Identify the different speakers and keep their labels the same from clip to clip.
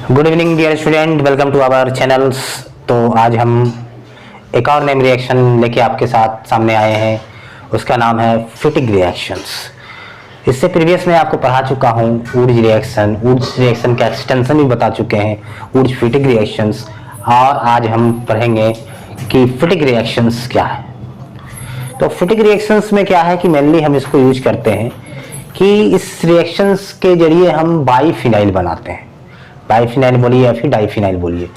Speaker 1: Good evening dear student, welcome to our channels. तो आज हम एक और नेम रिएक्शन लेके आपके साथ सामने आए हैं। उसका नाम है फिटिक रिएक्शंस। इससे प्रीवियस में आपको पढ़ा चुका हूँ वुड्स रिएक्शन का एक्सटेंशन भी बता चुके हैं, वुड्स फिटिक रिएक्शंस। और आज हम पढ़ेंगे कि फिटिक रिएक्शंस क्या है। तो फिटिक रिएक्शंस में क्या है कि मेनली हम इसको यूज करते हैं कि इस रिएक्शंस के जरिए हम बाईफिनाइल बनाते हैं। बाईफिनाइल बोलिए या फिर डाईफिनाइल बोलिए।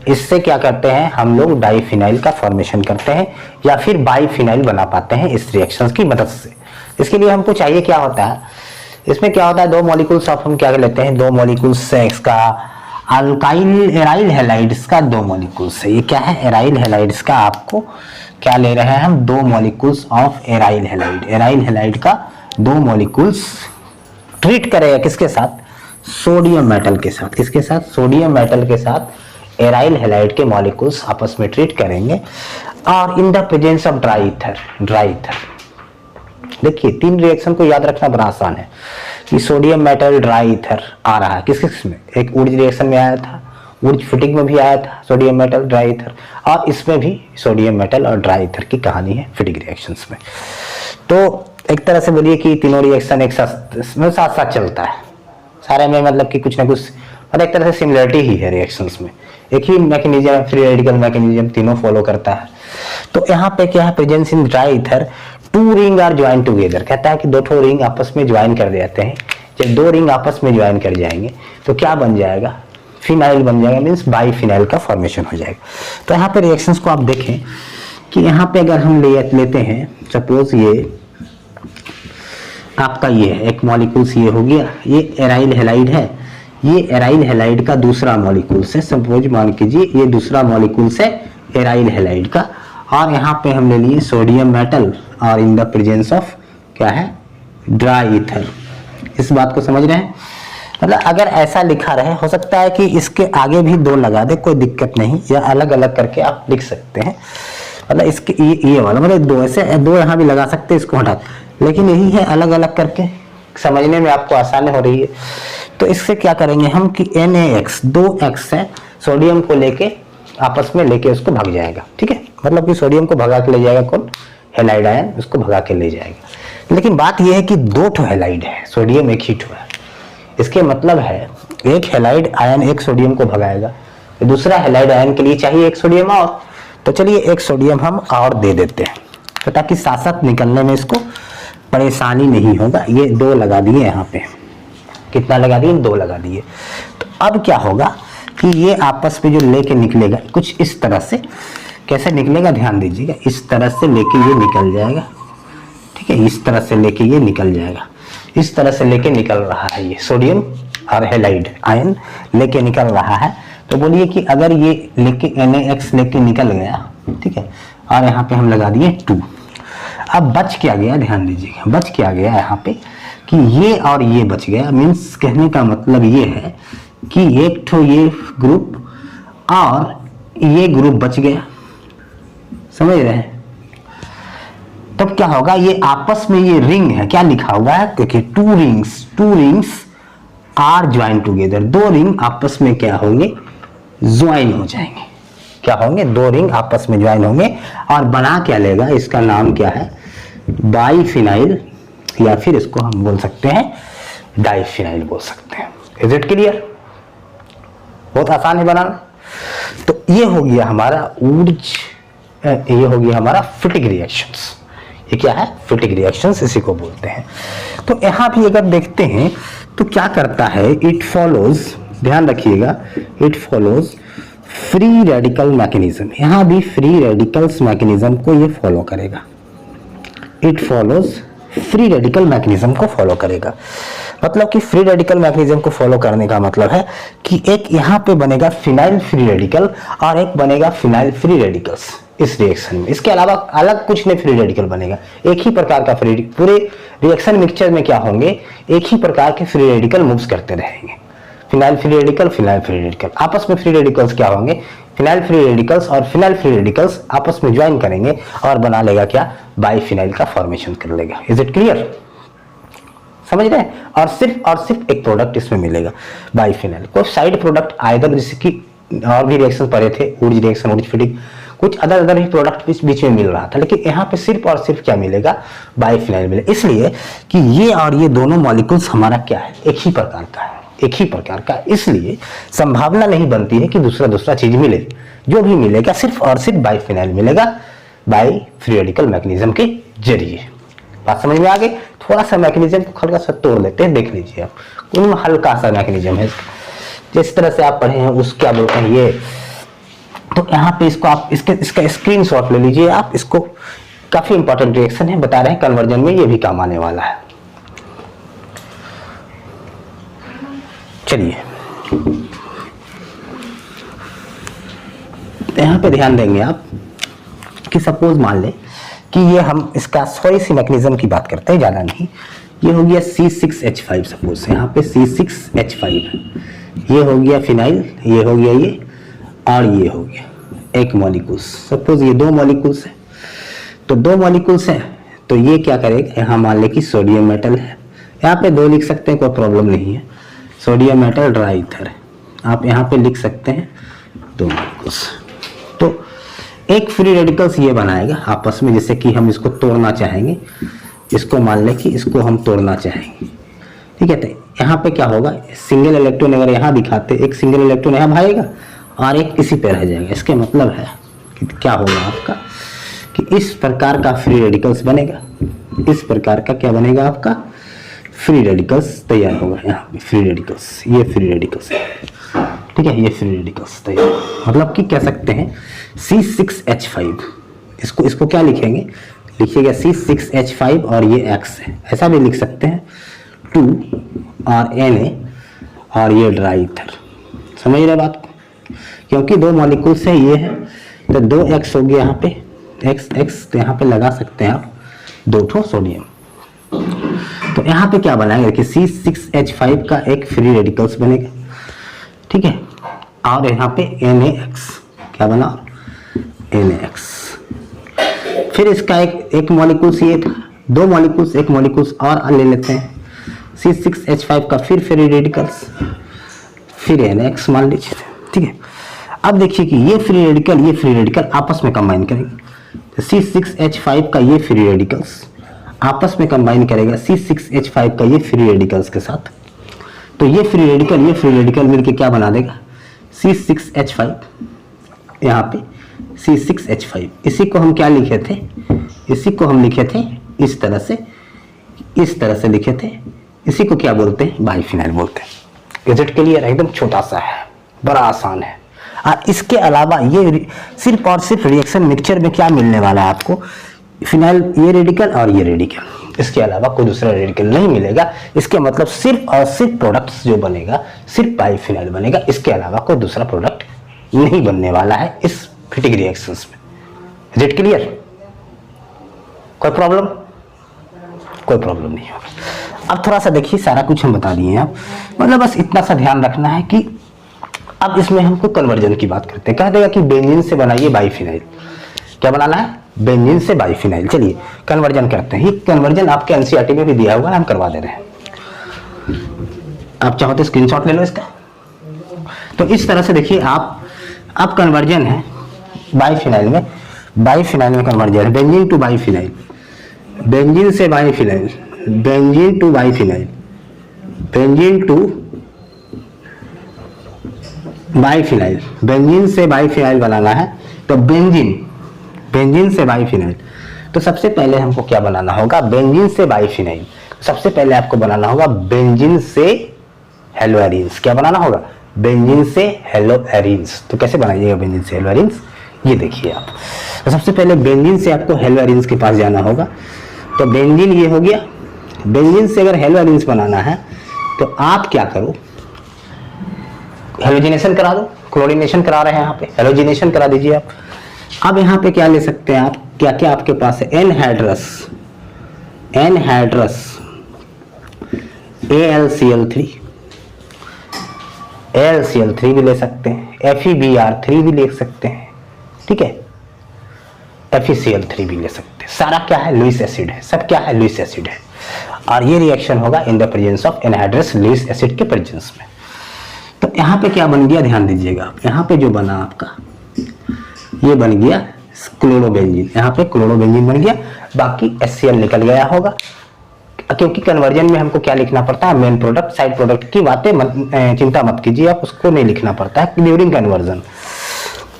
Speaker 1: इससे क्या करते हैं हम लोग, डाईफिनाइल का फॉर्मेशन करते हैं या फिर बाईफिनाइल बना पाते हैं इस रिएक्शंस की मदद से। इसके लिए हमको चाहिए क्या होता है, इसमें क्या होता है, दो मॉलिक्यूल्स ऑफ हम क्या लेते हैं, दो मॉलिक्यूल्स एक्स का अल्काइल एराइल हैलाइड्स का दो मॉलिक्यूल्स है। ये क्या है, एराइल हैलाइड्स का आपको क्या ले रहे हैं हम, दो molecules of aryl halide. Aryl halide का दो मॉलिक्यूल्स ट्रीट करेगा किसके साथ, सोडियम मेटल के साथ। किसके साथ, सोडियम मेटल के साथ एराइल हैलाइड के मॉलिक्यूल्स आपस में ट्रीट करेंगे और in the presence of dry ether. देखिए तीन रिएक्शन को याद रखना बड़ा आसान है कि सोडियम मेटल ड्राई ईथर आ रहा है किस किस में, एक वुड्स रिएक्शन में आया था, वुड्स फिटिक में भी आया था सोडियम मेटल ड्राई ईथर, और इसमें भी सोडियम मेटल और ड्राई ईथर की कहानी है फिटिक रिएक्शंस में। तो एक तरह से बोलिए कि तीनों रिएक्शन एक साथ साथ चलता है सारे में, मतलब कि कुछ ना कुछ मतलब एक तरह से सिमिलरिटी ही है रिएक्शंस में। एक ही मैकेनिज्म है, फ्री रेडिकल मैकेनिज्म तीनों फॉलो करता है। तो यहाँ पे क्या है, presence in dry ether two ring are join together. कहता है कि दो ठो रिंग आपस में ज्वाइन कर देते हैं। जब दो रिंग आपस में ज्वाइन कर जाएंगे तो क्या बन जाएगा, फिनाइल बन जाएगा, मीन्स बाईफिनाइल का फॉर्मेशन हो जाएगा। तो यहाँ पे रिएक्शंस को आप देखें कि यहाँ पे अगर हम लेते हैं, सपोज ये आपका ये है एक मॉलिक्यूल्स, ये हो गया, ये एराइल हैलाइड है, ये एराइल हैलाइड का दूसरा मॉलिक्यूल से, सपोज मान कीजिए ये दूसरा मॉलिक्यूल से एराइल हैलाइड का, और यहाँ पे हम ले लिए सोडियम मेटल और इन द प्रेजेंस ऑफ क्या है, ड्राई ईथर। इस बात को समझ रहे हैं, मतलब अगर ऐसा लिखा रहे, हो सकता है कि इसके आगे भी दो लगा दे, कोई दिक्कत नहीं, या अलग अलग करके आप लिख सकते हैं। मतलब इसके ये वाला मतलब दो ऐसे दो यहाँ भी लगा सकते हैं, इसको हटा, लेकिन यही है अलग अलग करके समझने में आपको आसानी हो रही है। तो इससे क्या करेंगे हम कि NaX, दो X है, सोडियम को लेके आपस में लेके उसको भाग जाएगा, ठीक है, मतलब कि सोडियम को भगा के ले जाएगा कौन, हैलाइड आयन, उसको भगा के ले जाएगा। लेकिन बात यह है कि दो ठो हैलाइड है, सोडियम एक ही ठो है। इसके मतलब है एक हैलाइड आयन एक सोडियम को भगाएगा, तो दूसरा हैलाइड आयन के लिए चाहिए एक सोडियम और, तो चलिए एक सोडियम हम और दे देते हैं, तो ताकि साथ साथ निकलने में इसको परेशानी नहीं होगा। ये दो लगा दिए यहाँ पे, कितना लगा दिए, दो लगा दिए। तो अब क्या होगा कि ये आपस में जो लेके निकलेगा कुछ इस तरह से, कैसे निकलेगा ध्यान दीजिएगा, इस तरह से लेके ये निकल जाएगा, ठीक है, इस तरह से लेके ये निकल जाएगा, इस तरह से लेके निकल रहा है ये सोडियम और हैलाइड आयन लेके निकल रहा है। तो बोलिए कि अगर ये लेके NaX लेके निकल गया, ठीक है, और यहाँ पे हम लगा दिए 2, अब बच क्या गया, ध्यान दीजिएगा, बच क्या गया यहाँ पे कि ये और ये बच गया। मीन्स कहने का मतलब ये है कि एक ठो ये ग्रुप और ये ग्रुप बच गया, समझ रहे हैं। तब क्या होगा, ये आपस में ये रिंग है, क्या लिखा हुआ है, क्योंकि two rings are join together, दो रिंग आपस में क्या होंगे, ज्वाइन हो जाएंगे। क्या होंगे, दो रिंग आपस में ज्वाइन होंगे और बना क्या लेगा, इसका नाम क्या है, बाईफिनाइल, या फिर इसको हम बोल सकते हैं डाईफिनाइल बोल सकते हैं। इज इट क्लियर, बहुत आसान है बनाना। तो ये हो गया हमारा ये हो गया हमारा फिटिक रिएक्शंस। ये क्या है, फिटिक रिएक्शंस, इसी को बोलते हैं। तो यहां भी अगर देखते हैं तो क्या करता है, इट फॉलोज, ध्यान रखिएगा, it follows free radical mechanism. यहां भी फ्री रेडिकल्स मैकेनिज्म को ये फॉलो करेगा, it follows free radical mechanism को फॉलो करेगा। मतलब कि फ्री रेडिकल मैकेनिज्म को फॉलो करने का मतलब है कि एक यहाँ पे बनेगा फिनाइल फ्री रेडिकल और एक बनेगा फिनाइल फ्री रेडिकल्स इस रिएक्शन में। इसके अलावा अलग कुछ नहीं फ्री रेडिकल बनेगा, एक ही प्रकार का फ्री, पूरे रिएक्शन मिक्सचर में क्या होंगे, एक ही प्रकार के फ्री रेडिकल मूव्स करते रहेंगे। फिनाइल फ्री रेडिकल आपस में फ्री रेडिकल्स क्या होंगे, फिनाइल फ्री रेडिकल्स और फिनाइल फ्री रेडिकल्स आपस में ज्वाइन करेंगे और बना लेगा क्या, बाईफिनाइल का फॉर्मेशन कर लेगा। इज इट क्लियर, समझ रहे हैं। और सिर्फ एक प्रोडक्ट इसमें मिलेगा बाइफिनाइल। कोई साइड प्रोडक्ट आइदर जैसे कि और भी रिएक्शन पड़े थे, वुड्स रिएक्शन, वुड्स फिटिंग, कुछ अदर भी प्रोडक्ट बीच में मिल रहा था, लेकिन यहाँ पे सिर्फ और सिर्फ क्या मिलेगा, बाइफिनाइल मिलेगा। इसलिए कि ये और ये दोनों मॉलिक्यूल्स हमारा क्या है, एक ही प्रकार का है, एक ही प्रकार का। इसलिए संभावना नहीं बनती है कि दूसरा चीज मिले। जो भी मिलेगा सिर्फ और सिर्फ बाइफिनाइल मिलेगा, बाई फ्री रेडिकल मैकेनिज्म के जरिए। बात समझ में आ गई। थोड़ा सा मैकेनिज्म को हल्का सा तोड़ लेते हैं, देख लीजिए आप, कोई हल्का सा मैकेनिज्म है, जिस तरह से आप पढ़े हैं उस क्या बोलते हैं ये। तो यहाँ पे इसको आप इसका स्क्रीनशॉट ले लीजिए आप, इसको काफी इंपॉर्टेंट रिएक्शन है, बता रहे हैं कन्वर्जन में ये भी काम आने वाला है। चलिए यहाँ पे ध्यान देंगे आप कि सपोज मान ले कि ये हम इसका थोड़ी सी मैकेनिज्म की बात करते हैं, ज्यादा नहीं। ये हो गया C6H5, सपोज यहाँ पे C6H5 है, ये हो गया फिनाइल, ये हो गया ये, और ये हो गया एक मॉलिक्यूल्स। सपोज ये दो मॉलिक्यूल्स है, तो दो मॉलिक्यूल्स है, तो ये क्या करेगा, यहाँ मान ले कि सोडियम मेटल है, यहाँ पे दो लिख सकते हैं, कोई प्रॉब्लम नहीं है, सोडियम मेटल ड्राई ईथर है, आप यहाँ पे लिख सकते हैं दो मॉलिक्यूल्स। तो एक फ्री रेडिकल्स ये बनाएगा आपस में, जैसे कि हम इसको तोड़ना चाहेंगे, इसको मान ले कि इसको हम तोड़ना चाहेंगे, ठीक है। तो यहाँ पे क्या होगा, सिंगल इलेक्ट्रॉन अगर यहाँ दिखाते, एक सिंगल इलेक्ट्रॉन यहाँ भागेगा और एक इसी पे रह जाएगा। इसके मतलब है कि क्या होगा आपका, कि इस प्रकार का फ्री रेडिकल्स बनेगा, इस प्रकार का क्या बनेगा आपका, फ्री रेडिकल्स तैयार होगा। यहाँ पे फ्री रेडिकल्स, ये फ्री रेडिकल्स है, ठीक है, ये फ्री रेडिकल्स तैयार, मतलब कि कह सकते हैं C6H5, इसको क्या लिखेंगे, लिखिएगा C6H5 और ये X है, ऐसा भी लिख सकते हैं 2 और Na और ये ड्राई ईथर। समझ रहे बात को, क्योंकि दो मॉलिक्यूल से ये है, तो 2X हो गया यहाँ पे, X तो यहाँ पे लगा सकते हैं आप, 2 ठो सोडियम। तो यहाँ पे क्या बनाएंगे कि C6H5 का एक फ्री रेडिकल्स बनेगा, ठीक है, और यहाँ पे NaX क्या बना, NaX। फिर इसका एक मॉलिक्यूल्स ये था, दो मॉलिक्यूल्स, एक मॉलिक्यूल्स और ले लेते हैं, C6H5 का फिर फ्री रेडिकल्स, फिर NaX मान लीजिए, ठीक है। अब देखिए कि ये फ्री रेडिकल आपस में कंबाइन करेंगे, तो C6H5 का ये फ्री रेडिकल्स आपस में कंबाइन करेगा C6H5 का ये फ्री रेडिकल्स के साथ, तो ये फ्री रेडिकल मिलके क्या बना देगा, C6H5, यहाँ पे C6H5। इसी को हम क्या लिखे थे, इसी को हम लिखे थे इस तरह से लिखे थे, इसी को क्या बोलते हैं, बाइफिनाइल बोलते हैं। इज इट क्लियर, एकदम छोटा सा है, बड़ा आसान है। और इसके अलावा ये सिर्फ और सिर्फ रिएक्शन मिक्सचर में क्या मिलने वाला है आपको, फिनाइल, ये रेडिकल और ये रेडिकल, इसके अलावा कोई दूसरा रेडिकल नहीं मिलेगा। इसके मतलब सिर्फ और सिर्फ प्रोडक्ट्स जो बनेगा सिर्फ बाइफिनाइल बनेगा, इसके अलावा कोई दूसरा प्रोडक्ट नहीं बनने वाला है इस फिटिंग रिएक्शंस में। इज इट क्लियर, कोई प्रॉब्लम, कोई प्रॉब्लम नहीं होगा। अब थोड़ा सा देखिए, सारा कुछ हम बता दिए आप, मतलब बस इतना सा ध्यान रखना है कि अब इसमें हमको कन्वर्जन की बात करते हैं। कह देगा कि बेंजीन से बनाइए बाइफिनाइल, क्या बनाना है, बेंजीन से बाइफिनाइल। चलिए कन्वर्जन करते हैं। ये कन्वर्जन आपके एनसीईआरटी में भी दिया हुआ है, हम करवा दे रहे हैं, आप चाहो तो स्क्रीनशॉट ले लो इसका। तो इस तरह से देखिए आप कन्वर्जन है बाइफिनाइल में कन्वर्जन है, बेंजीन टू बाइफिनाइल, बेंजीन से biphenyl, benzene to biphenyl, benzene to biphenyl, benzene से बाइफिनाइल बनाना है। तो बेंजीन से बाइफिनाइल, तो सबसे पहले हमको क्या बनाना होगा, बेंजीन से बाइफिनाइल। सबसे पहले आपको बनाना होगा बेंजीन से हेलोएरिन्स। क्या बनाना होगा, बेंजीन से हेलोएरिन्स। तो कैसे बनाइएगा बेंजीन से हेलोएरिन्स, ये देखिए आप। तो सबसे पहले बेंजीन से आपको हेलोएरिन्स के पास जाना होगा। तो बेंजीन ये हो गया, बेंजीन से अगर हेलोएरिन्स बनाना है तो आप क्या करो, हेलोजिनेशन करा दो, क्लोरीनेशन करा रहे हैं यहाँ पे, हेलोजिनेशन करा दीजिए आप। अब यहाँ पे क्या ले सकते हैं आप, क्या क्या आपके पास है, एनहाइड्रस AlCl3 भी ले सकते हैं, FeBr3 भी ले सकते हैं, ठीक है, FeCl3 भी ले सकते हैं। सारा क्या है, लुईस एसिड है, सब क्या है, लुईस एसिड है। और ये रिएक्शन होगा in the presence of anhydrous Lewis acid के प्रेजेंस में। तो यहाँ पे क्या बन गया, ध्यान दीजिएगा आप, यहाँ पे जो बना आपका ये बन गया क्लोरोबेंजीन, यहाँ पे क्लोरोबेंजीन बन गया, बाकी HCl निकल गया होगा, क्योंकि कन्वर्जन में हमको क्या लिखना पड़ता है, मेन प्रोडक्ट साइड प्रोडक्ट की बातें चिंता मत कीजिए आप, उसको नहीं लिखना पड़ता है ड्यूरिंग कन्वर्जन।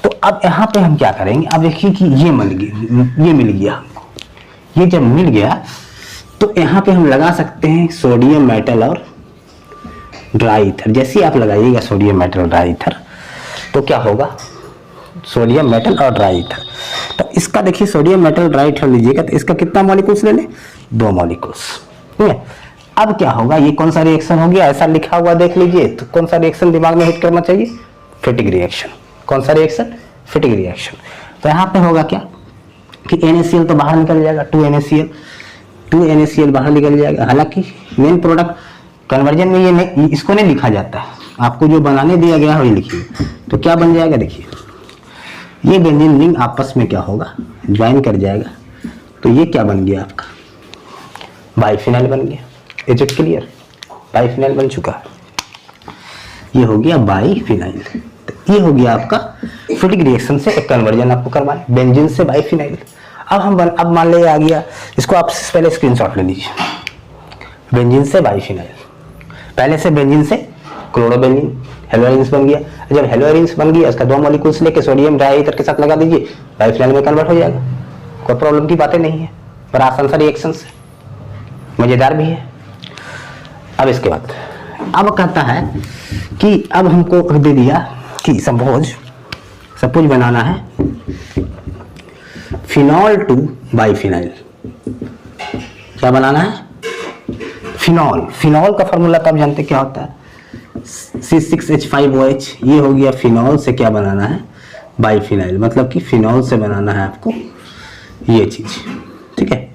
Speaker 1: तो अब यहाँ पे हम क्या करेंगे, अब देखिए कि ये मिल गया हमको, ये जब मिल गया तो यहाँ पे हम लगा सकते हैं सोडियम मेटल और ड्राई ईथर। जैसे ही आप लगाइएगा सोडियम मेटल ड्राई ईथर तो क्या होगा, सोडियम मेटल और ड्राई ईथर। तो इसका देखिए सोडियम मेटल ड्राई ईथर लीजिएगा तो इसका कितना मॉलिक्यूल्स ले ले, 2 मॉलिक्यूल्स। ठीक है, अब क्या होगा, ये कौन सा रिएक्शन हो गया, ऐसा लिखा हुआ देख लीजिए, तो कौन सा रिएक्शन दिमाग में हिट करना चाहिए, फिटिक रिएक्शन। कौन सा रिएक्शन, फिटिक रिएक्शन। तो यहाँ पे होगा क्या कि NaCl तो बाहर निकल जाएगा, 2NaCl बाहर निकल जाएगा। हालांकि मेन प्रोडक्ट कन्वर्जन में ये नहीं, इसको नहीं लिखा जाता है, आपको जो बनाने दिया गया है वही लिखिए। तो क्या बन जाएगा, देखिए ये बेंजीन रिंग आपस में क्या होगा, ज्वाइन कर जाएगा। तो ये क्या बन गया आपका, बाइफिनाइल बन गया। इज इट क्लियर, बाइफिनाइल बन चुका है, ये हो गया बाइफिनाइल। तो ये हो गया आपका फिटिक रिएक्शन से एक कन्वर्जन आपको करवाए बेंजीन से बाइफिनाइल। अब मान लीजिए आ गया, इसको आप पहले स्क्रीनशॉट ले लीजिए, बेंजीन से बाइफिनाइल, पहले से बेंजीन से क्लोरोबेंजीन, हेलोएरिन्स बन गया। जब हेलोएरिन्स बन गया इसका 2 मॉलिक्यूल्स लेके सोडियम ड्राई ईथर के साथ लगा दीजिए, बाइफिनाइल में कन्वर्ट हो जाएगा, कोई प्रॉब्लम की बातें नहीं है, बड़ा आसान सा रिएक्शन है, मजेदार भी है। अब इसके बाद अब कहता है कि अब हमको दे दिया कि सपोज बनाना है फिनॉल टू बाइफिनाइल। क्या बनाना है, फिनॉल का फॉर्मूला तो आप जानते क्या होता है, C6H5OH। ये हो गया फिनॉल से क्या बनाना है, बाइफिनाइल, मतलब कि फिनॉल से बनाना है आपको ये चीज। ठीक है,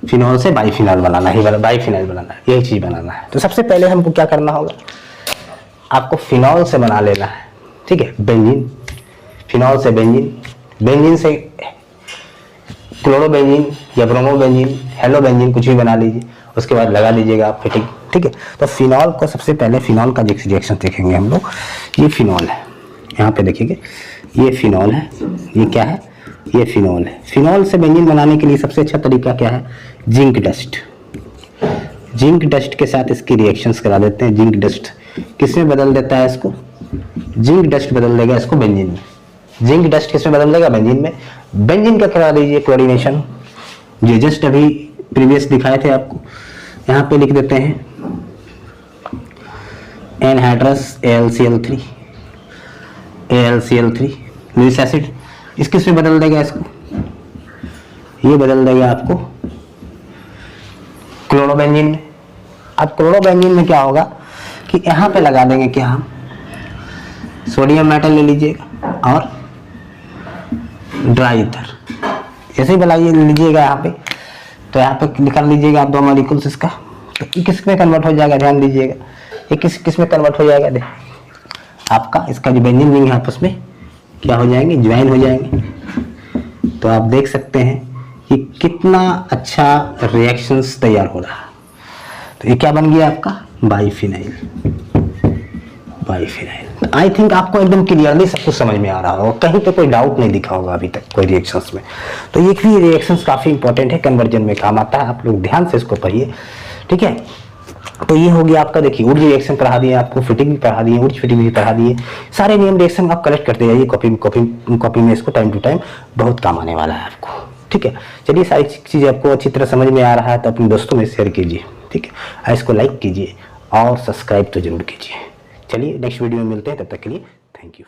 Speaker 1: फिनॉल से बाइफिनाइल बनाना है, बाइफिनाइल बनाना है, यही चीज बनाना है। तो सबसे पहले हमको क्या करना होगा, आपको फिनॉल से बना लेना है। ठीक है, बेंजीन, फिनॉल से बेंजीन, बेंजीन से क्लोरोबेंजीन या ब्रोमोबेंजीन, हेलोबेंजीन, कुछ भी बना लीजिए, उसके बाद लगा दीजिएगा आप फिटिंग। ठीक है, तो फिनॉल को सबसे पहले, फिनॉल का रिएक्शन देखेंगे हम लोग। ये फिनॉल है, यहाँ पे देखिएगा ये फिनॉल है, ये क्या है, ये फिनॉल है। फिनॉल से बेंजीन बनाने के लिए सबसे अच्छा तरीका क्या है, जिंक डस्ट। जिंक डस्ट के साथ इसकी रिएक्शंस करा देते हैं। जिंक डस्ट किसमें बदल देता है इसको, जिंक डस्ट बदल देगा इसको बेंजीन में। जिंक डस्ट किसमें बदल देगा, बेंजीन में। बेंजीन का करा दीजिए क्लोरीनेशन, जो जस्ट अभी प्रीवियस दिखाए थे आपको। यहाँ पे लिख देते हैं एनहाइड्रस AlCl3 लुइस एसिड, इस किसमें बदल देगा इसको, ये बदल देगा आपको क्लोरोबेंजीन में। अब क्लोरोबेंजीन में क्या होगा कि यहाँ पे लगा देंगे कि हम सोडियम मेटल ले लीजिएगा और ड्राई ईथर, ऐसे ही बनाइए लीजिएगा यहाँ पे। तो यहाँ पे निकाल लीजिएगा आप 2 मॉलिक्यूल्स इसका, तो ये किस में कन्वर्ट हो जाएगा, ध्यान दीजिएगा, ये किस में कन्वर्ट हो जाएगा, देख आपका इसका जो बेंजीन रिंग है आपस में क्या हो जाएंगे, ज्वाइन हो जाएंगे। तो आप देख सकते हैं कि कितना अच्छा रिएक्शंस तैयार हो रहा है। तो ये क्या बन गया आपका, बाइफिनाइल। आई थिंक आपको एकदम क्लियरली सब कुछ समझ में आ रहा होगा, कहीं पे कोई डाउट नहीं दिखा होगा अभी तक कोई रिएक्शंस में। तो ये भी रिएक्शंस काफी इंपॉर्टेंट है, कन्वर्जन में काम आता है, आप लोग ध्यान से इसको पढ़िए। ठीक है, तो ये हो गया आपका, देखिए ऊर्ज रिएक्शन पढ़ा दिए आपको, फिटिंग भी पढ़ा दिए, ऊर्ज फिटिंग भी पढ़ा दिए, सारे नियम रिएक्शन आप कलेक्ट करते जाइए कॉपी में, इसको टाइम टू टाइम बहुत काम आने वाला है आपको। ठीक है, चलिए सारी चीजें आपको अच्छी तरह समझ में आ रहा है तो अपने दोस्तों में शेयर कीजिए। ठीक है, इसको लाइक कीजिए और सब्सक्राइब तो जरूर कीजिए। चलिए नेक्स्ट वीडियो में मिलते हैं, तब तक के लिए थैंक यू।